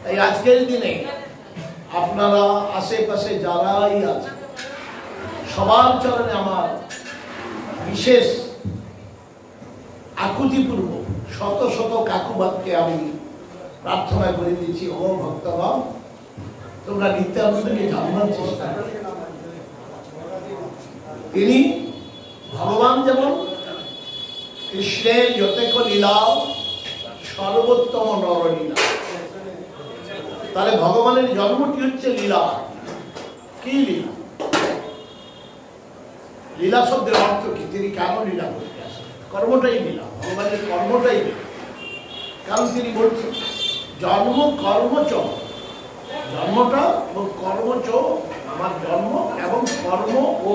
তাই আজকের দিনে আপনারা আশেপাশে যারাই আছে সবার চরণে আমার বিশেষ আকুতিপূর্বক শত শত কাকুবাদকে আমি প্রার্থনা করে দিচ্ছি। ও ভক্তগণ, তোমরা নিত্যানন্দকে জানবার চেষ্টা করো। তিনি ভগবান যেমন কৃষ্ণের যতেক লীলা সর্বোত্তম নরলীলা, তাহলে ভগবানের জন্মটি হচ্ছে লীলা। কি লীলা? লীলা শব্দের অর্থ কি? তিনি কেন লীলা করতে আসেন? কর্মটাই লীলা, ভগবানের কর্মটাই লীলা। কারণ তিনি বলছেন জন্ম কর্ম চ, জন্মটা এবং কর্ম চ, আমার জন্ম এবং কর্ম ও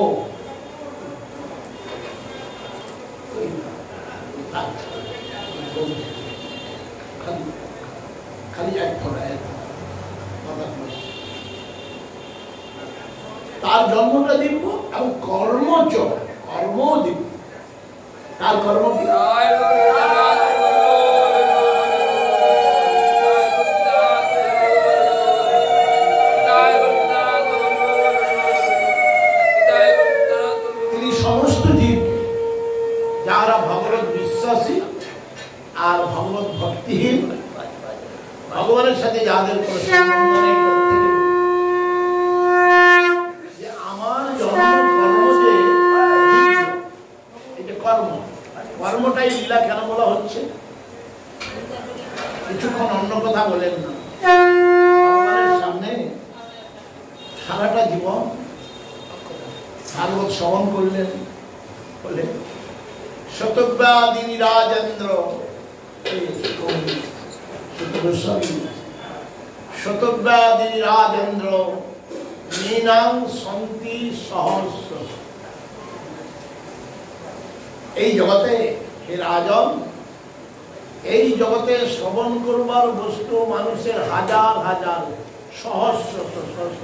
খালি এক তার জন্মটা দিব্য এবং কর্মচ, কর্ম দিব্য। তার কর্ম কি? তিনি সমস্ত জীব যারা ভগবত বিশ্বাসী আর ভগবত ভক্তিহীন, ভগবানের সাথে যাদের কোনো সম্বন্ধ নেই, যে আমার জন্ম কর্ম যে এটা কর্ম, কর্মটাই লীলা কেন বলা হচ্ছে? কিছুক্ষণ অন্য কথা বলেন না। ভগবানের সামনে সারাটা জীবন ভাগবত শ্রবণ করলেন, বলে শতব্যাদিনী রাজেন্দ্র, শতব্যাদিনী রাজেন্দ্র নীনাং সন্তি সহস্র। এই জগতে হে রাজন, এই জগতে শ্রবণ করবার বস্তু মানুষের হাজার হাজার সহস্র সহস্র।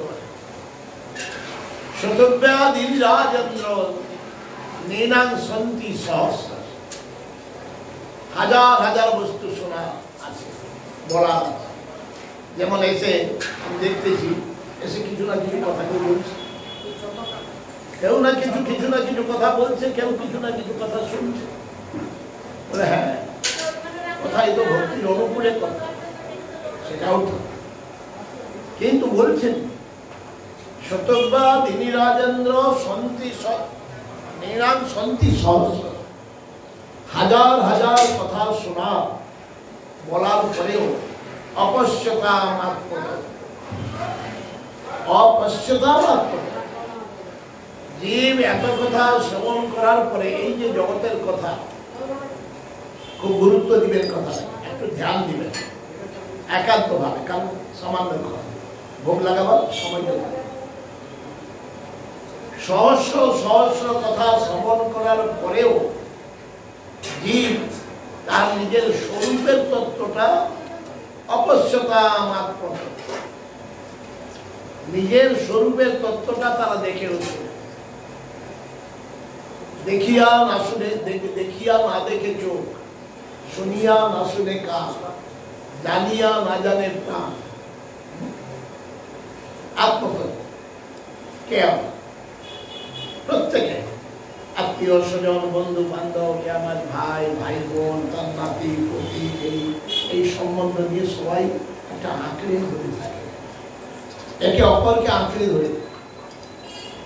শতব্যাদিনী রাজেন্দ্র নীনাং সন্তি সহস্র, হাজার হাজার বস্তু শোনা আছে, বলা আছে। যেমন এসে আমি দেখতেছি, এসে কিছু না কিছু কথা বলছে, কেউ না কিছু কথা বলছে, কেউ কিছু না কিছু কথা শুনছে। বলে হ্যাঁ, কথাই তো ভক্তির অনুকূলে কথা, সেটাও তো। কিন্তু বলছেন শতব্যাদিনী রাজেন্দ্র সন্তি নীনাং সন্তি সহস্র, হাজার হাজার কথা শোনা বলার পরেও অপশ্যতা মাত্র, অপশ্যতা মাত্র। জীব এত কথা শ্রবণ করার পরে এই যে জগতের কথা খুব গুরুত্ব দিবেন, কথা একটু ধ্যান দিবেন একান্ত ভাবে, কারণ সামান্য ভোগ লাগাবার সময় দেবে। সহস্র সহস্র কথা শ্রবণ করার পরেও জীব তার নিজের স্বরূপের তত্ত্বটা অপশ্যতা মাত্র, নিজের স্বরূপের তত্ত্বটা তারা দেখে উঠছে। দেখিয়া না শুনে, দেখিয়া না দেখে চোখ, শুনিয়া না শুনে কান, জানিয়া না জানে প্রাণ। আত্মতত্ত্ব কে? প্রত্যেকে আত্মীয় স্বজন, বন্ধু বান্ধব, আমার ভাই, ভাই বোন, তার নাতি পতি, এই সম্বন্ধ নিয়ে সবাই একটা আঁকড়ে ধরে থাকে, একে অপরকে আঁকড়ে ধরে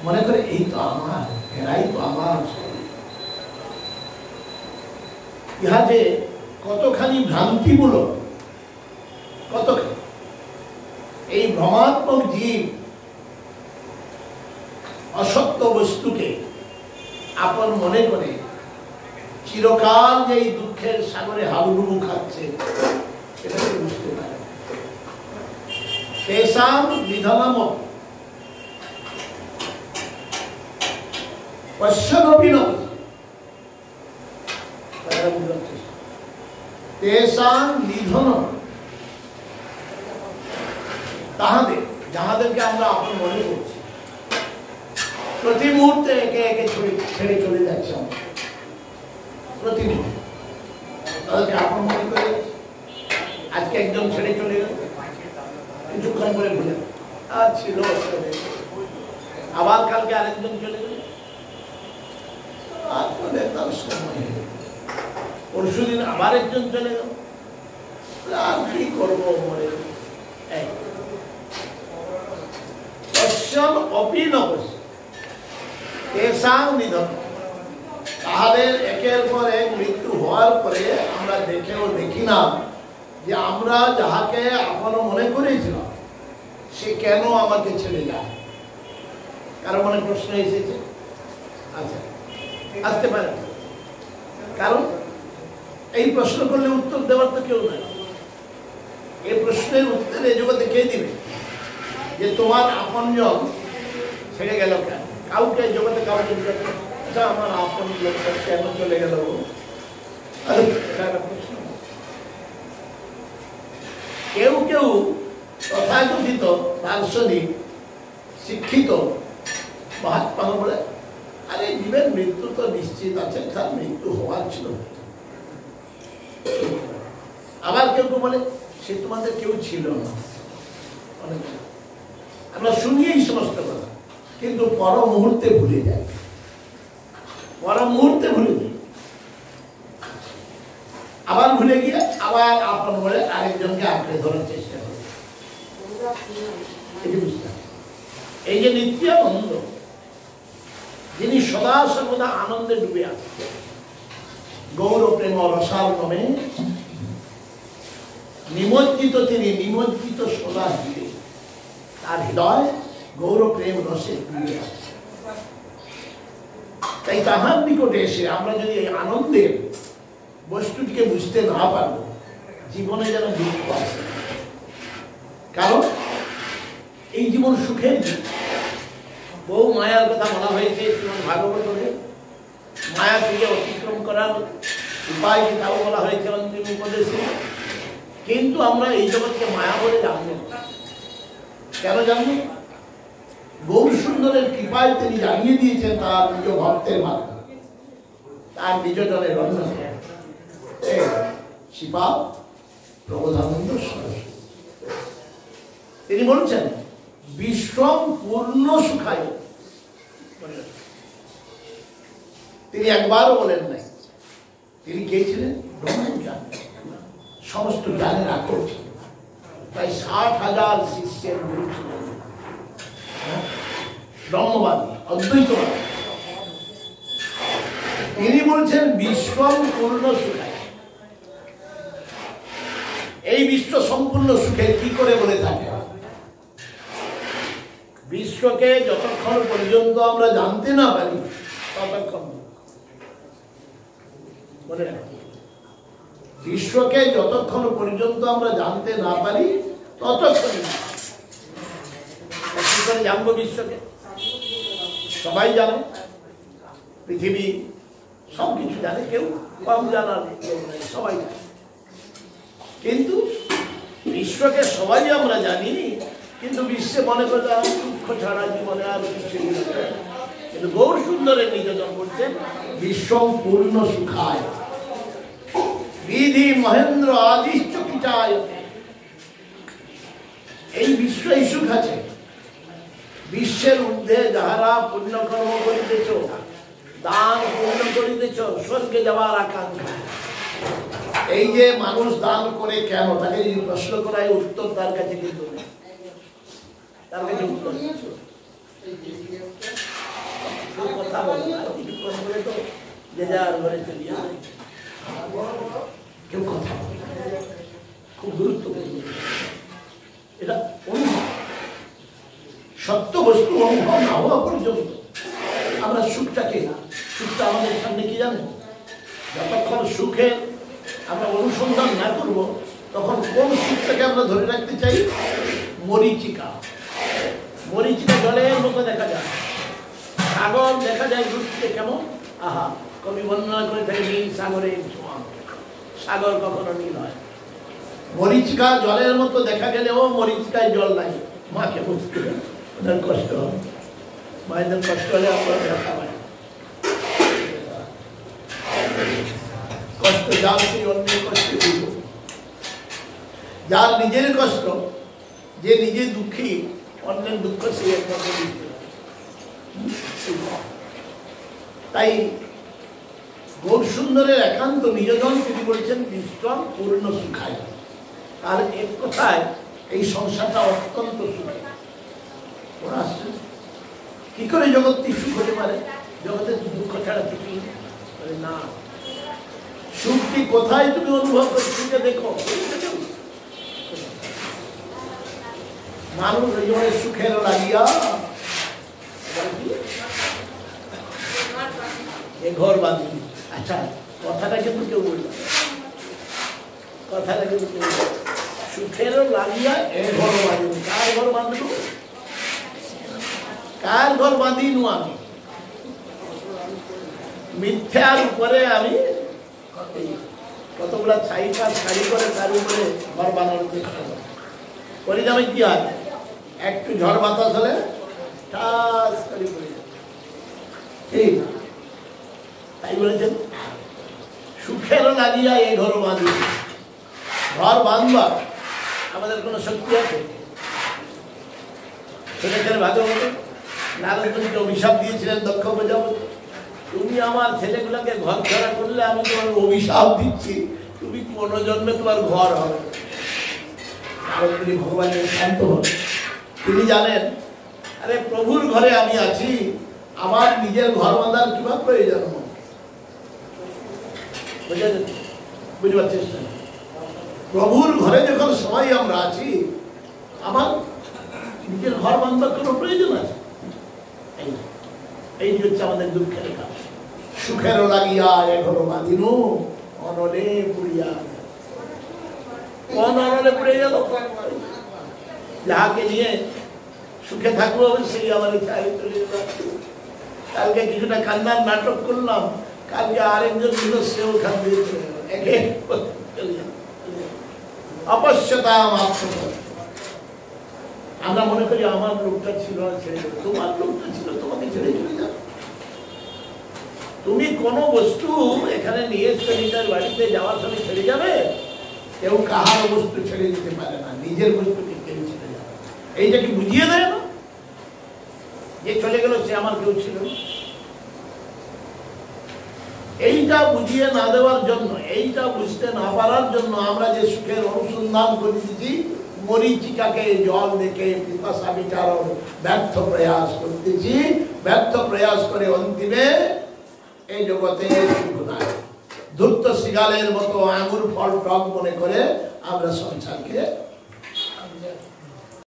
মনে করে এই তো আমার, এরাই তো আমার। ইহা যে কতখানি ভ্রান্তিমূলক, কতখানি এই ভ্রমাত্মক জীব অসত্য বস্তুকে আপন মনে করে চিরকাল যে এই দুঃখের সাগরে হাবুডুবু খাচ্ছে, এটাকে বুঝতে পারে। তেষাং নিধনম পশ্যনপি ন, তেষাং নিধনম, তাহাদের, যাহাদেরকে আমরা আপন মনে করছি, প্রতি মুহূর্তে একে একে ছেড়ে চলে যাচ্ছে, প্রতি মুহূর্তে তাদেরকে আপন মনে করে। আজকে একজন ছেড়ে চলে গেল, করে ভুলে আর ছিল, আবার কালকে আরেকজন চলে গেল, আর বলে তার সময়, পরশু দিন আবার একজন চলে গেল, আর কি করবো মরে তাহলে একের পর এক মৃত্যু হওয়ার পরে আমরা দেখেও দেখি না যে আমরা যাহাকে আপন মনে করেছিলাম সে কেন আমাকে ছেড়ে যায়। কারো মনে প্রশ্ন এসেছে? আচ্ছা, আসতে পারে। কারণ এই প্রশ্ন করলে উত্তর দেওয়ার তো কেউ নাই। এই প্রশ্নের উত্তর এই জগতে কে দিবে যে তোমার আপনজন ছেড়ে গেল কেন? কাউকে জগতে কাউকে আচ্ছা আমার আপন লোকটা কেন চলে গেল, এটা একটা প্রশ্ন। কেউ কেউ তথাকথিত দার্শনিক শিক্ষিত মহাত্মা বলে আরে জীবের মৃত্যু তো নিশ্চিত আছে, তার মৃত্যু হওয়ার ছিল। আবার কেউ কেউ বলে সে তোমাদের কেউ ছিল না। আমরা শুনি এই সমস্ত কথা, কিন্তু পর মুহূর্তে ভুলে যাই, পর মুহূর্তে ভুলে যাই। আবার ভুলে গিয়ে আবার আপন বলে আরেকজনকে আঁকড়ে ধরার চেষ্টা করে। এই যে নিত্যানন্দ, যিনি সদা সর্বদা আনন্দে ডুবে আছেন, গৌর প্রেম রসার্ণবে নিমজ্জিত, তিনি নিমজ্জিত সদা হৃদয়ে, তার হৃদয় গৌর প্রেম রসে ডুবে আছে। তাই তাহার নিকটে এসে আমরা যদি এই আনন্দের বস্তুটিকে বুঝতে না পারব, জীবনে যেন দুঃখ আসে। কারণ এই জীবন সুখের জীবন। বহু মায়ার কথা বলা হয়েছে শ্রীমদ্ ভাগবতে, মায়া থেকে অতিক্রম করার উপায় কি তাও বলা হয়েছে অন্তিম উপদেশে। কিন্তু আমরা এই জগৎকে মায়া বলে জানব না। কেন জানব? গৌর সুন্দরের কৃপায় তিনি জানিয়ে দিয়েছেন তার নিজ ভক্তের মাধ্যমে, তার নিজ জনের অন্যতম শিবা প্রবোধানন্দ সরস্বতী। তিনি বলছেন বিশ্বম পূর্ণ সুখায়। তিনি একবারও বলেন নাই। তিনি কে ছিলেন? ব্রহ্মজ্ঞানী, সমস্ত জ্ঞানের আকর ছিলেন। প্রায় 60,000 শিষ্যের গুরু ছিলেন, ব্রহ্মবাদী, অদ্বৈতবাদী। তিনি বলছেন বিশ্বম পূর্ণ সুখায়। এই বিশ্ব সম্পূর্ণ সুখে কি করে বলে থাকে? বিশ্বকে যতক্ষণ পর্যন্ত আমরা জানতে না পারি ততক্ষণ। মনে রাখি, বিশ্বকে যতক্ষণ পর্যন্ত আমরা জানতে না পারি ততক্ষণ। কি করে জানবো বিশ্বকে? সবাই জানে, পৃথিবী সবকিছু জানে, কেউ কম জানার সবাই জানে। কিন্তু বিশ্বকে সবাই আমরা জানি, কিন্তু বিশ্বে মনে করলাম দুঃখ ছাড়া জীবনে আর কিছু। কিন্তু গৌর সুন্দরের নিবেদন করছেন বিশ্বম পূর্ণ সুখায় বিধি মহেন্দ্র আদিশ্চ কিটায়তে। এই বিশ্বই সুখ আছে। বিশ্বের ঊর্ধ্বে যাহারা পুণ্যকর্ম করিতেছ, দান পুণ্য করিতেছ, স্বর্গে যাওয়ার আকাঙ্ক্ষা। এই যে মানুষ দান করে কেন, তাকে যদি প্রশ্ন করায় উত্তর তার কাছে কিন্তু তার কাছে উত্তর কথা বলে না। কিছুক্ষণ করে তো যে যার ঘরে চলে যায়, কেউ কথা বলে। খুব গুরুত্বপূর্ণ এটা অনুভব। সত্য বস্তু অনুভব না হওয়া পর্যন্ত আমরা সুখটা আমাদের সামনে কি জানেন? যতক্ষণ সুখে আমরা অনুসন্ধান না করব, তখন কোন সুখটাকে আমরা ধরে রাখতে চাই? মরীচিকা। মরীচিকা জলের মতো দেখা যায়, সাগর দেখা যায় দূর থেকে কেমন। আহা, কবি বর্ণনা করে থাকে নীল সাগরের ছোঁয়া। সাগর কখনো নীল হয়। মরীচিকা জলের মতো দেখা গেলেও মরীচিকায় জল নাই। মাকে বুঝতে ওদের কষ্ট হবে, মায়েদের কষ্ট হলে আমরা দেখা পাই। কষ্ট যার সেই অন্যের কষ্ট দিব, যার নিজের কষ্ট যে নিজে দুঃখী, অন্যের দুঃখ সে একমাত্র বুঝতে পারে। তাই গৌরসুন্দরের একান্ত নিজজন তিনি বলছেন বিশ্বম পূর্ণ সুখায়। আর এক কথায় এই সংসারটা অত্যন্ত সুখী। ওরা আসছে কি করে জগৎটি সুখ হতে পারে? জগতের দুঃখ ছাড়া কিছু না। সুখটি কোথায় তুমি অনুভব করছো দেখো। মানুষ জীবনের সুখের লাগিয়া এ ঘর বাঁধি। আচ্ছা, কথাটা কিন্তু কেউ বলল, কথাটা কিন্তু কেউ সুখের লাগিয়া এ ঘর বাঁধিনি। কার ঘর বাঁধলু? কার ঘর বাঁধিনু? আমি মিথ্যার উপরে আমি কতগুলা ছাইটা শাড়ি করে তার উপরে ঘর বানানোর চেষ্টা করি। যাবে কি হয়, একটু ঝড় বাতাস হলে ঠাস করে পড়ে যাবে। ঠিক তাই বলেছেন সুখের লাগিয়া এই ঘর বাঁধি। ঘর বাঁধবার আমাদের কোনো শক্তি আছে? সেখানে ভাগবত নারদকে অভিশাপ দিয়েছিলেন দক্ষ প্রজাপতি, তুমি আমার ছেলেগুলোকে ঘর ছাড়া করলে আমি তোমার অভিশাপ দিচ্ছি, তুমি কোনো জন্মে তোমার ঘর হবে। নারদমুনি ভগবানের শান্ত হন। তিনি জানেন আরে প্রভুর ঘরে আমি আছি, আমার নিজের ঘর বাঁধার কিংবা প্রয়োজন। বুঝবার চেষ্টা, প্রভুর ঘরে যখন সবাই আমরা আছি, আমার নিজের ঘর বাঁধবার কোনো প্রয়োজন আছে? এই হচ্ছে আমাদের দুঃখের কাজ। সুখের লাগিয়া এখনো বাঁধিনু, অনলে পুড়িয়া। কোন অনলে পুড়ে গেল? যাহাকে নিয়ে সুখে থাকবো সেই আমার ইচ্ছায় চলে যাচ্ছে। কালকে কিছুটা কান্নার নাটক করলাম, কালকে আরেকজন ছিল সেও খান দিয়ে চলে গেল। একে চলে যাবে অবশ্যতা। আমরা মনে করি আমার লোকটা ছিল না, ছেড়ে যাবে। তোমার লোকটা ছিল, তোমাকে ছেড়ে চলে যাবে। তুমি কোনো বস্তু এখানে নিয়ে এসে নিজের বাড়িতে যাওয়ার সময় ছেড়ে যাবে? কেউ কাহার বস্তু ছেড়ে যেতে পারে না, নিজের বস্তুকে কেউ ছেড়ে যাবে। এইটা কি বুঝিয়ে দেয় না? যে চলে গেল সে আমার কেউ ছিল। এইটা বুঝিয়ে না দেওয়ার জন্য, এইটা বুঝতে না পারার জন্য আমরা যে সুখের অনুসন্ধান করে দিচ্ছি, মরীচিকাকে জল দেখে পিপাসা মিটানোর ব্যর্থ প্রয়াস করতেছি। ব্যর্থ প্রয়াস করে অন্তিমে এই জগতে সুখ নাই। ধূর্ত শৃগালের মতো আঙুর ফল টক মনে করে আমরা সংসারকে